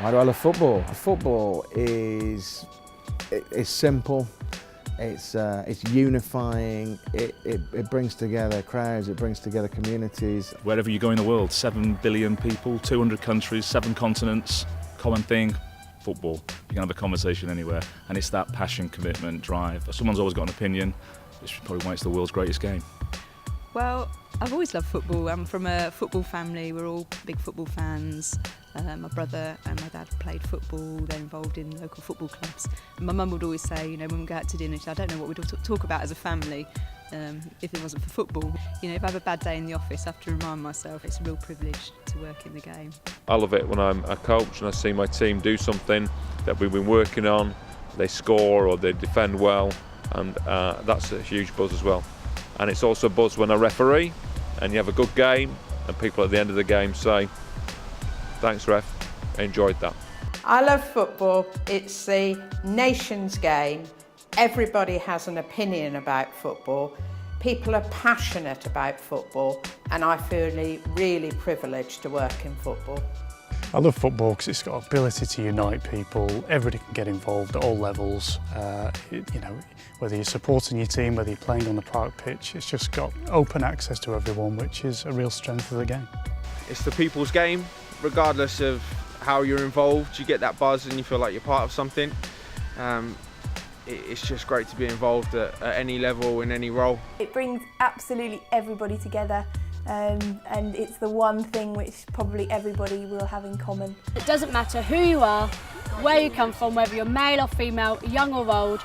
Why do I love football? Football is simple. It's unifying. It brings together crowds. It brings together communities. Wherever you go in the world, 7 billion people, 200 countries, 7 continents. Common thing, football. You can have a conversation anywhere, and it's that passion, commitment, drive. Someone's always got an opinion. It's probably why it's the world's greatest game. Well, I've always loved football. I'm from a football family. We're all big football fans. My brother and my dad played football. They're involved in local football clubs. And my mum would always say, you know, when we go out to dinner, I don't know what we'd talk about as a family if it wasn't for football. You know, if I have a bad day in the office, I have to remind myself it's a real privilege to work in the game. I love it when I'm a coach and I see my team do something that we've been working on. They score or they defend well, and that's a huge buzz as well. And it's also a buzz when I referee and you have a good game and people at the end of the game say, "Thanks ref, I enjoyed that." I love football. It's the nation's game. Everybody has an opinion about football. People are passionate about football, and I feel really privileged to work in football. I love football because it's got ability to unite people. Everybody can get involved at all levels. You know, whether you're supporting your team, whether you're playing on the park pitch, it's just got open access to everyone, which is a real strength of the game. It's the people's game, regardless of how you're involved. You get that buzz and you feel like you're part of something. It's just great to be involved at any level, in any role. It brings absolutely everybody together. And it's the one thing which probably everybody will have in common. It doesn't matter who you are, where you come from, whether you're male or female, young or old,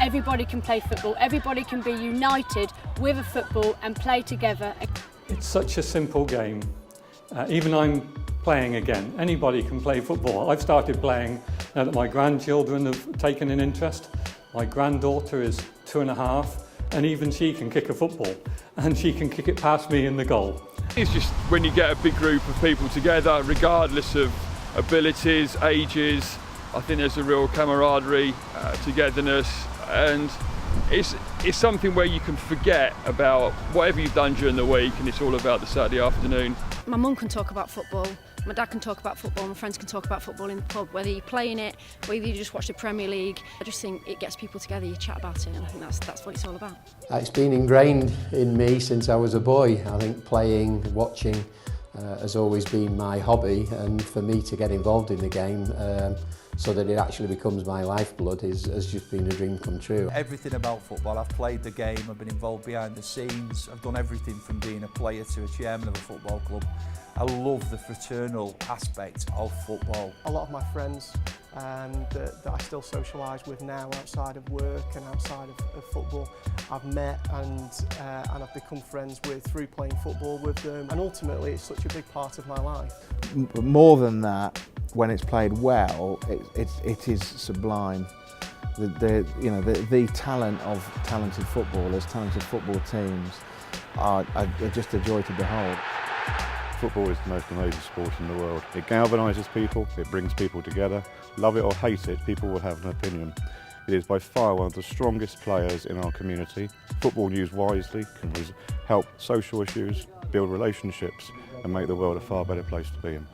everybody can play football. Everybody can be united with a football and play together. It's such a simple game. Even I'm playing again. Anybody can play football. I've started playing now that my grandchildren have taken an interest. My granddaughter is 2.5. and even she can kick a football, and she can kick it past me in the goal. It's just when you get a big group of people together, regardless of abilities, ages, I think there's a real camaraderie, togetherness, and it's something where you can forget about whatever you've done during the week, and it's all about the Saturday afternoon. My mum can talk about football, my dad can talk about football, my friends can talk about football in the pub, whether you're playing it, whether you just watch the Premier League. I just think it gets people together, you chat about it, and I think that's what it's all about. It's been ingrained in me since I was a boy. I think playing, watching has always been my hobby, and for me to get involved in the game so that it actually becomes my lifeblood has just been a dream come true. Everything about football, I've played the game, I've been involved behind the scenes, I've done everything from being a player to a chairman of a football club. I love the fraternal aspect of football. A lot of my friends that I still socialise with now outside of work and outside of football, I've met and I've become friends with through playing football with them, and ultimately it's such a big part of my life. More than that, when it's played well, it is sublime. The talent of talented footballers, talented football teams are just a joy to behold. Football is the most amazing sport in the world. It galvanises people, it brings people together. Love it or hate it, people will have an opinion. It is by far one of the strongest players in our community. Football used wisely can help social issues, build relationships and make the world a far better place to be in.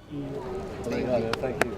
Thank you.